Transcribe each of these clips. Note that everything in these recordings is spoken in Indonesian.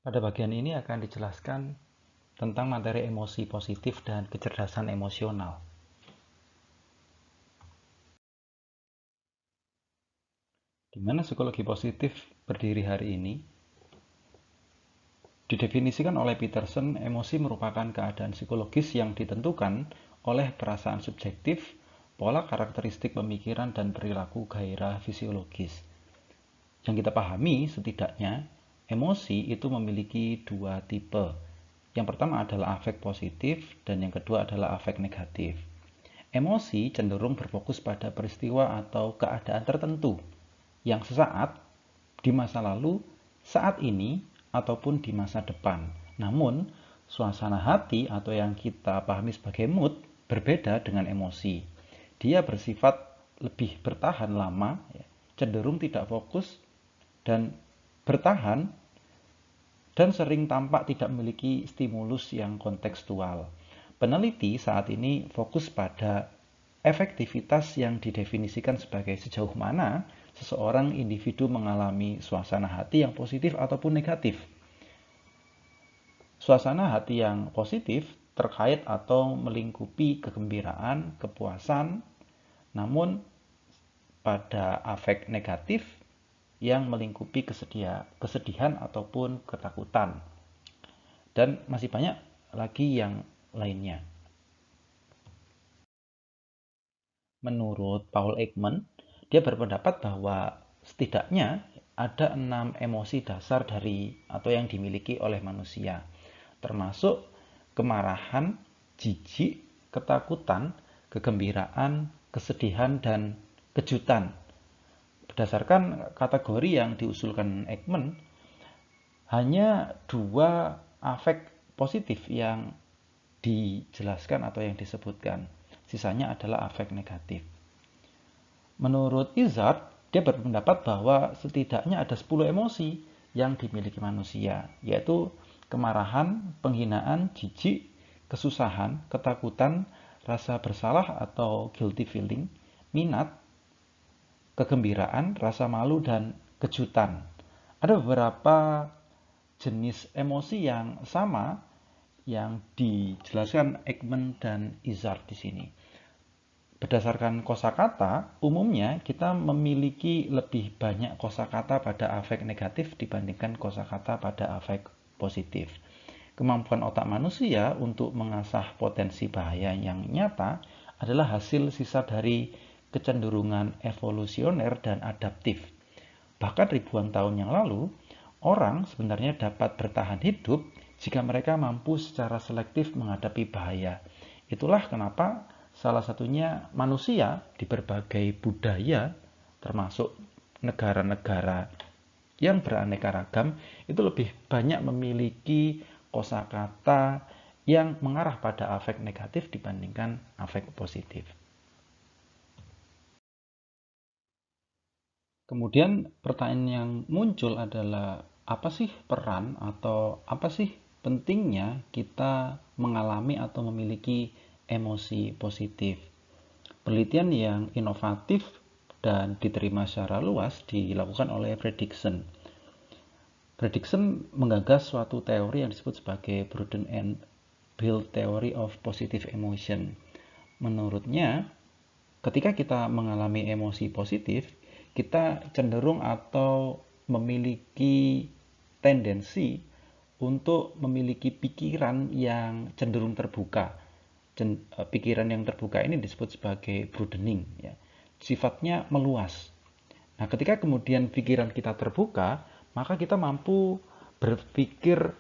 Pada bagian ini akan dijelaskan tentang materi emosi positif dan kecerdasan emosional. Di mana psikologi positif berdiri hari ini? Didefinisikan oleh Peterson, emosi merupakan keadaan psikologis yang ditentukan oleh perasaan subjektif, pola karakteristik pemikiran, dan perilaku gairah fisiologis. Yang kita pahami setidaknya, emosi itu memiliki dua tipe. Yang pertama adalah afek positif dan yang kedua adalah afek negatif. Emosi cenderung berfokus pada peristiwa atau keadaan tertentu yang sesaat, di masa lalu, saat ini, ataupun di masa depan. Namun, suasana hati atau yang kita pahami sebagai mood berbeda dengan emosi. Dia bersifat lebih bertahan lama, cenderung tidak fokus, dan bertahan dan sering tampak tidak memiliki stimulus yang kontekstual. Peneliti saat ini fokus pada efektivitas yang didefinisikan sebagai sejauh mana seseorang individu mengalami suasana hati yang positif ataupun negatif. Suasana hati yang positif terkait atau melingkupi kegembiraan, kepuasan, namun pada afek negatif yang melingkupi kesedihan ataupun ketakutan. Dan masih banyak lagi yang lainnya. Menurut Paul Ekman, dia berpendapat bahwa setidaknya ada 6 emosi dasar dari atau yang dimiliki oleh manusia, termasuk kemarahan, jijik, ketakutan, kegembiraan, kesedihan, dan kejutan. Berdasarkan kategori yang diusulkan Ekman, hanya 2 afek positif yang dijelaskan atau yang disebutkan. Sisanya adalah afek negatif. Menurut Izzard, dia berpendapat bahwa setidaknya ada 10 emosi yang dimiliki manusia, yaitu kemarahan, penghinaan, jijik, kesusahan, ketakutan, rasa bersalah atau guilty feeling, minat, kegembiraan, rasa malu, dan kejutan. Ada beberapa jenis emosi yang sama yang dijelaskan Ekman dan Izzard di sini. Berdasarkan kosakata, umumnya kita memiliki lebih banyak kosakata pada afek negatif dibandingkan kosakata pada afek positif. Kemampuan otak manusia untuk mengasah potensi bahaya yang nyata adalah hasil sisa dari kecenderungan evolusioner dan adaptif. Bahkan ribuan tahun yang lalu, orang sebenarnya dapat bertahan hidup jika mereka mampu secara selektif menghadapi bahaya. Itulah kenapa salah satunya manusia di berbagai budaya, termasuk negara-negara yang beraneka ragam, itu lebih banyak memiliki kosakata yang mengarah pada afek negatif dibandingkan afek positif. Kemudian pertanyaan yang muncul adalah apa sih peran atau apa sih pentingnya kita mengalami atau memiliki emosi positif? Penelitian yang inovatif dan diterima secara luas dilakukan oleh Fredrickson. Fredrickson menggagas suatu teori yang disebut sebagai Broaden and Build Theory of Positive Emotion. Menurutnya, ketika kita mengalami emosi positif, kita cenderung atau memiliki tendensi untuk memiliki pikiran yang cenderung terbuka. Pikiran yang terbuka ini disebut sebagai broadening, ya. Sifatnya meluas. Nah, ketika kemudian pikiran kita terbuka, maka kita mampu berpikir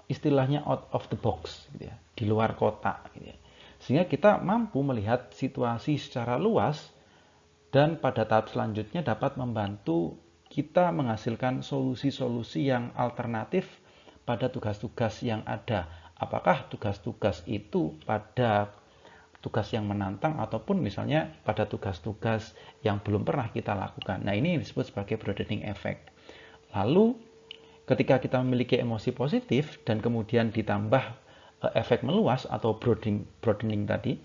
istilahnya out of the box, gitu ya, di luar kotak, gitu ya. Sehingga kita mampu melihat situasi secara luas dan pada tahap selanjutnya dapat membantu kita menghasilkan solusi-solusi yang alternatif pada tugas-tugas yang ada. Apakah tugas-tugas itu pada tugas yang menantang ataupun misalnya pada tugas-tugas yang belum pernah kita lakukan. Nah, ini disebut sebagai broadening effect. Lalu ketika kita memiliki emosi positif dan kemudian ditambah efek meluas atau broadening tadi,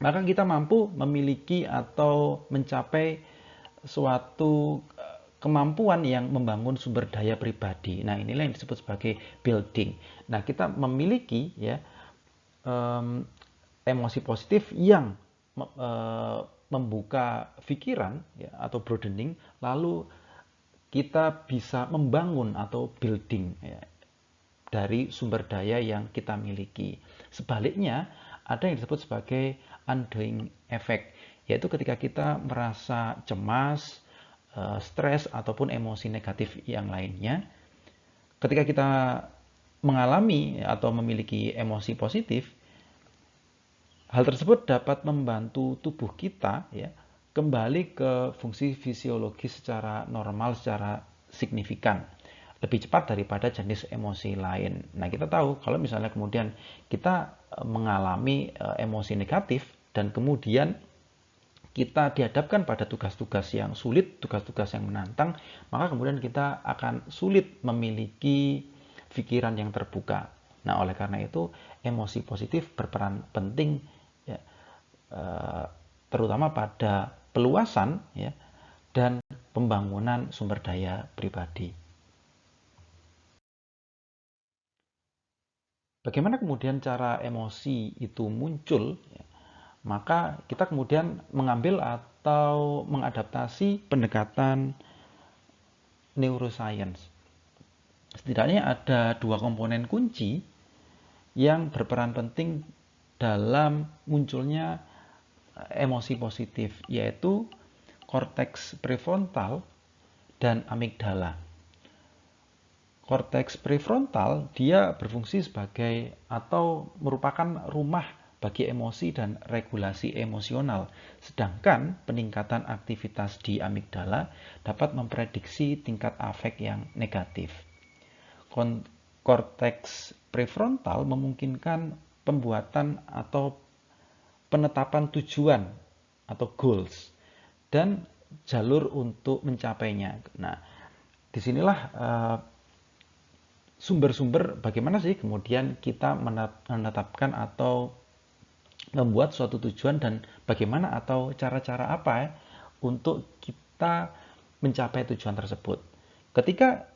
maka kita mampu memiliki atau mencapai suatu kemampuan yang membangun sumber daya pribadi. Nah, inilah yang disebut sebagai building. Nah, kita memiliki ya emosi positif yang membuka pikiran ya, atau broadening, lalu kita bisa membangun atau building ya, dari sumber daya yang kita miliki. Sebaliknya, ada yang disebut sebagai undoing effect, yaitu ketika kita merasa cemas, stres, ataupun emosi negatif yang lainnya. Ketika kita mengalami atau memiliki emosi positif, hal tersebut dapat membantu tubuh kita ya kembali ke fungsi fisiologis secara normal, secara signifikan, lebih cepat daripada jenis emosi lain. Nah, kita tahu kalau misalnya kemudian kita mengalami emosi negatif dan kemudian kita dihadapkan pada tugas-tugas yang sulit, tugas-tugas yang menantang, maka kemudian kita akan sulit memiliki pikiran yang terbuka. Nah, oleh karena itu, emosi positif berperan penting ya, terutama pada peluasan ya, dan pembangunan sumber daya pribadi. Bagaimana kemudian cara emosi itu muncul? Ya, maka kita kemudian mengambil atau mengadaptasi pendekatan neuroscience. Setidaknya ada dua komponen kunci yang berperan penting dalam munculnya emosi positif, yaitu korteks prefrontal dan amigdala. Korteks prefrontal dia berfungsi sebagai atau merupakan rumah bagi emosi dan regulasi emosional, sedangkan peningkatan aktivitas di amigdala dapat memprediksi tingkat afek yang negatif. Korteks prefrontal memungkinkan pembuatan atau penetapan tujuan atau goals dan jalur untuk mencapainya. Nah, disinilah sumber-sumber bagaimana sih kemudian kita menetapkan atau membuat suatu tujuan dan bagaimana atau cara-cara apa ya untuk kita mencapai tujuan tersebut. Ketika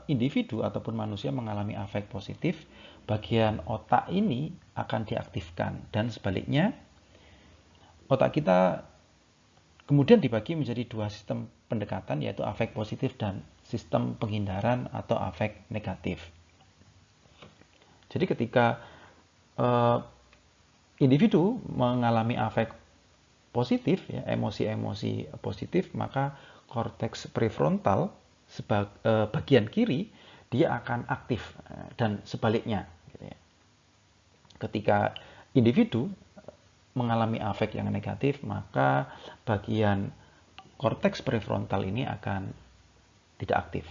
individu ataupun manusia mengalami afek positif, bagian otak ini akan diaktifkan dan sebaliknya otak kita kemudian dibagi menjadi dua sistem pendekatan, yaitu afek positif dan sistem penghindaran atau afek negatif. Jadi ketika individu mengalami afek positif, ya, emosi-emosi positif, maka korteks prefrontal bagian kiri dia akan aktif dan sebaliknya. Gitu ya. Ketika individu mengalami afek yang negatif, maka bagian korteks prefrontal ini akan tidak aktif.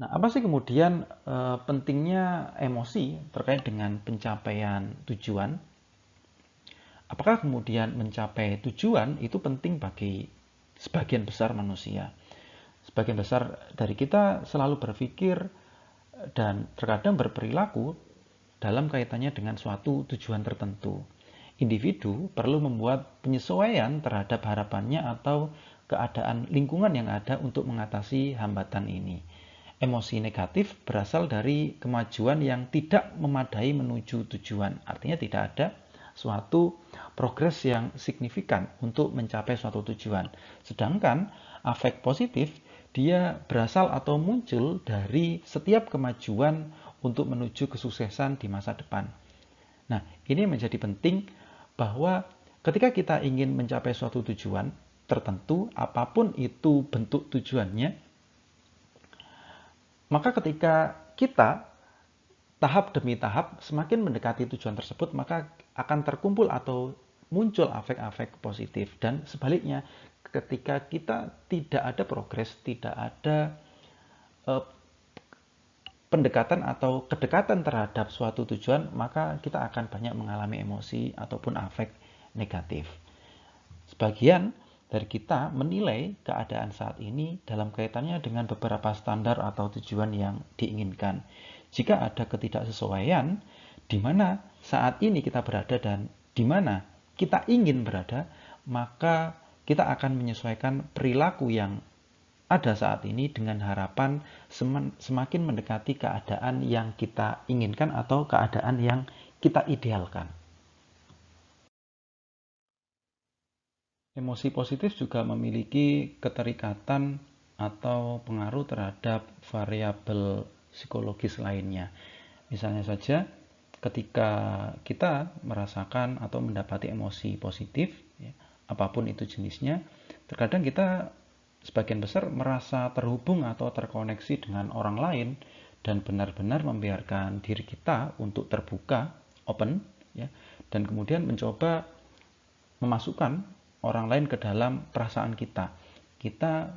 Nah, apa sih kemudian pentingnya emosi terkait dengan pencapaian tujuan? Apakah kemudian mencapai tujuan itu penting bagi sebagian besar manusia? Sebagian besar dari kita selalu berpikir dan terkadang berperilaku dalam kaitannya dengan suatu tujuan tertentu. Individu perlu membuat penyesuaian terhadap harapannya atau keadaan lingkungan yang ada untuk mengatasi hambatan ini. Emosi negatif berasal dari kemajuan yang tidak memadai menuju tujuan. Artinya tidak ada suatu progres yang signifikan untuk mencapai suatu tujuan. Sedangkan afek positif dia berasal atau muncul dari setiap kemajuan untuk menuju kesuksesan di masa depan. Nah, ini menjadi penting bahwa ketika kita ingin mencapai suatu tujuan tertentu, apapun itu bentuk tujuannya, maka ketika kita tahap demi tahap semakin mendekati tujuan tersebut, maka akan terkumpul atau muncul afek-afek positif. Dan sebaliknya, ketika kita tidak ada progres, tidak ada pendekatan atau kedekatan terhadap suatu tujuan, maka kita akan banyak mengalami emosi ataupun afek negatif. Sebagian dari kita menilai keadaan saat ini dalam kaitannya dengan beberapa standar atau tujuan yang diinginkan. Jika ada ketidaksesuaian, di mana saat ini kita berada dan di mana kita ingin berada, maka kita akan menyesuaikan perilaku yang ada saat ini dengan harapan semakin mendekati keadaan yang kita inginkan atau keadaan yang kita idealkan. Emosi positif juga memiliki keterikatan atau pengaruh terhadap variabel psikologis lainnya. Misalnya saja, ketika kita merasakan atau mendapati emosi positif, ya, apapun itu jenisnya, terkadang kita sebagian besar merasa terhubung atau terkoneksi dengan orang lain dan benar-benar membiarkan diri kita untuk terbuka, open, ya, dan kemudian mencoba memasukkan orang lain ke dalam perasaan kita. Kita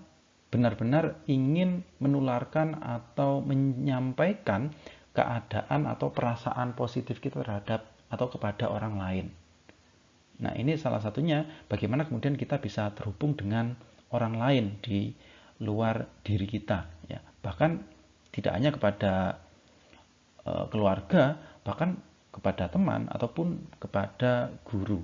benar-benar ingin menularkan atau menyampaikan keadaan atau perasaan positif kita terhadap atau kepada orang lain. Nah, ini salah satunya bagaimana kemudian kita bisa terhubung dengan orang lain di luar diri kita, ya. Bahkan tidak hanya kepada keluarga, bahkan kepada teman ataupun kepada guru.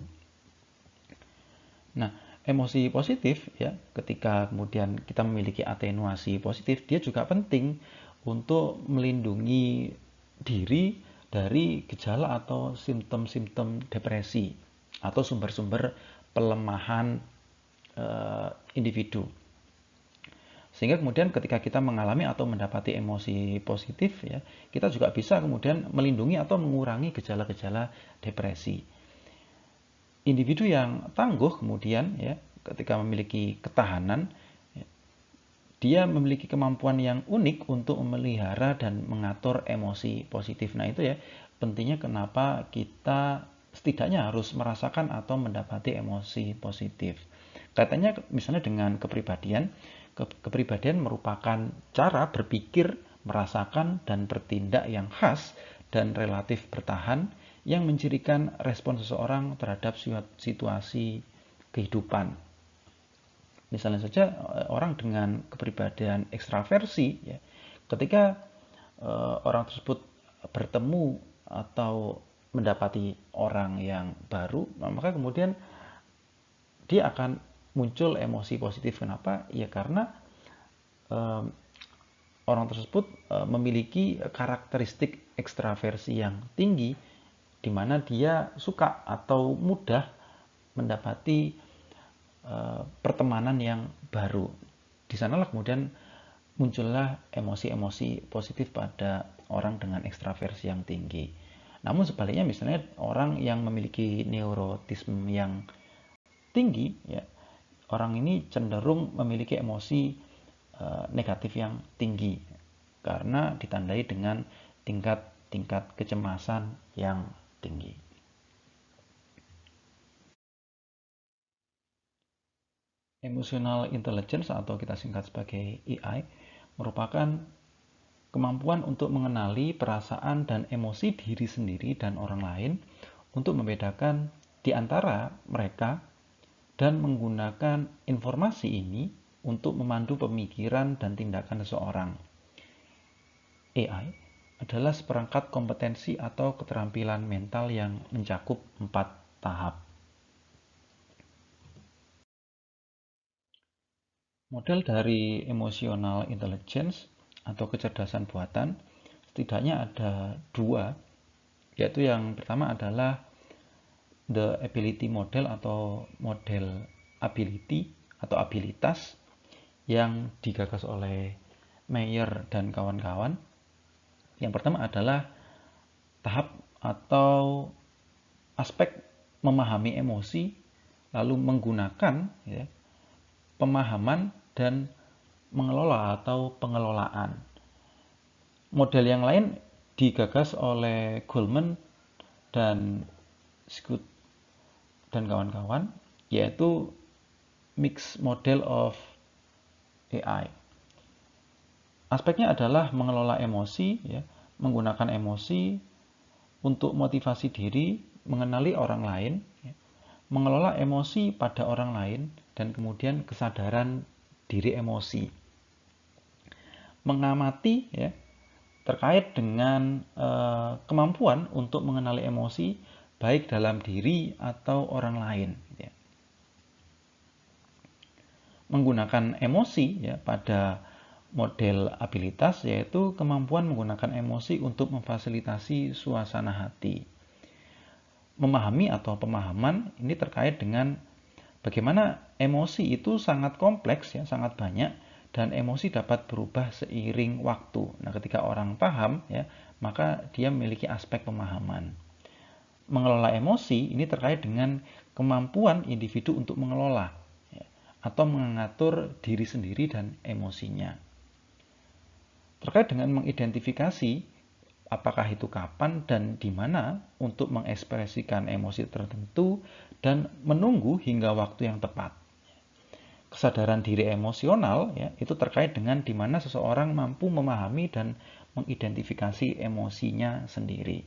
Nah, emosi positif, ya, ketika kemudian kita memiliki atenuasi positif, dia juga penting untuk melindungi diri dari gejala atau simptom-simptom depresi atau sumber-sumber pelemahan individu. Sehingga kemudian ketika kita mengalami atau mendapati emosi positif, ya, kita juga bisa kemudian melindungi atau mengurangi gejala-gejala depresi. Individu yang tangguh kemudian, ya, ketika memiliki ketahanan, ya, dia memiliki kemampuan yang unik untuk memelihara dan mengatur emosi positif. Nah, itu ya pentingnya kenapa kita setidaknya harus merasakan atau mendapati emosi positif. Katanya misalnya dengan kepribadian, kepribadian merupakan cara berpikir, merasakan, dan bertindak yang khas dan relatif bertahan yang mencirikan respon seseorang terhadap situasi kehidupan. Misalnya saja orang dengan kepribadian ekstraversi, ya, ketika orang tersebut bertemu atau mendapati orang yang baru, maka kemudian dia akan muncul emosi positif. Kenapa? Ya karena orang tersebut memiliki karakteristik ekstraversi yang tinggi, di mana dia suka atau mudah mendapati pertemanan yang baru. Di sanalah kemudian muncullah emosi-emosi positif pada orang dengan ekstraversi yang tinggi. Namun sebaliknya misalnya orang yang memiliki neurotisme yang tinggi, ya, orang ini cenderung memiliki emosi negatif yang tinggi karena ditandai dengan tingkat kecemasan yang tinggi. Emotional intelligence atau kita singkat sebagai EI merupakan kemampuan untuk mengenali perasaan dan emosi diri sendiri dan orang lain untuk membedakan di antara mereka dan menggunakan informasi ini untuk memandu pemikiran dan tindakan seseorang. AI adalah seperangkat kompetensi atau keterampilan mental yang mencakup 4 tahap. Model dari emotional intelligence atau kecerdasan buatan setidaknya ada 2, yaitu yang pertama adalah the ability model atau model ability atau abilitas yang digagas oleh Meyer dan kawan-kawan. Yang pertama adalah tahap atau aspek memahami emosi lalu menggunakan, ya, pemahaman dan mengelola atau pengelolaan. Model yang lain digagas oleh Goleman dan Scott dan kawan-kawan, yaitu mixed model of AI. Aspeknya adalah mengelola emosi, ya, menggunakan emosi untuk motivasi diri, mengenali orang lain, ya, mengelola emosi pada orang lain, dan kemudian kesadaran diri emosi. Mengamati, ya, terkait dengan kemampuan untuk mengenali emosi baik dalam diri atau orang lain, ya. menggunakan emosi ya pada model abilitas, yaitu kemampuan menggunakan emosi untuk memfasilitasi suasana hati. Memahami atau pemahaman ini terkait dengan bagaimana emosi itu sangat kompleks ya, sangat banyak, dan emosi dapat berubah seiring waktu. Nah, ketika orang paham ya, maka dia memiliki aspek pemahaman. Mengelola emosi ini terkait dengan kemampuan individu untuk mengelola ya, atau mengatur diri sendiri dan emosinya. Terkait dengan mengidentifikasi apakah itu kapan dan di mana untuk mengekspresikan emosi tertentu dan menunggu hingga waktu yang tepat. Kesadaran diri emosional ya, itu terkait dengan di mana seseorang mampu memahami dan mengidentifikasi emosinya sendiri.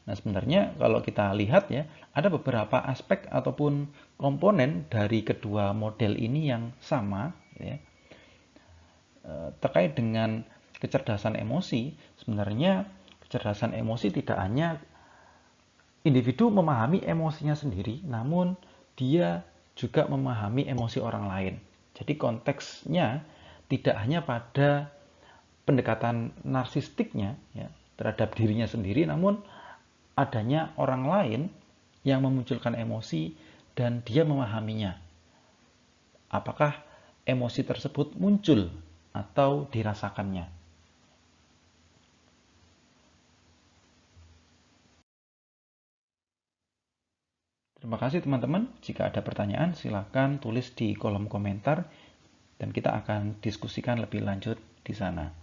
Nah, sebenarnya kalau kita lihat ya, ada beberapa aspek ataupun komponen dari kedua model ini yang sama ya. Terkait dengan kecerdasan emosi, sebenarnya kecerdasan emosi tidak hanya individu memahami emosinya sendiri, namun dia juga memahami emosi orang lain. Jadi konteksnya tidak hanya pada pendekatan narsistiknya ya, terhadap dirinya sendiri, namun adanya orang lain yang memunculkan emosi dan dia memahaminya. Apakah emosi tersebut muncul atau dirasakannya. Terima kasih teman-teman. Jika ada pertanyaan, silakan tulis di kolom komentar dan kita akan diskusikan lebih lanjut di sana.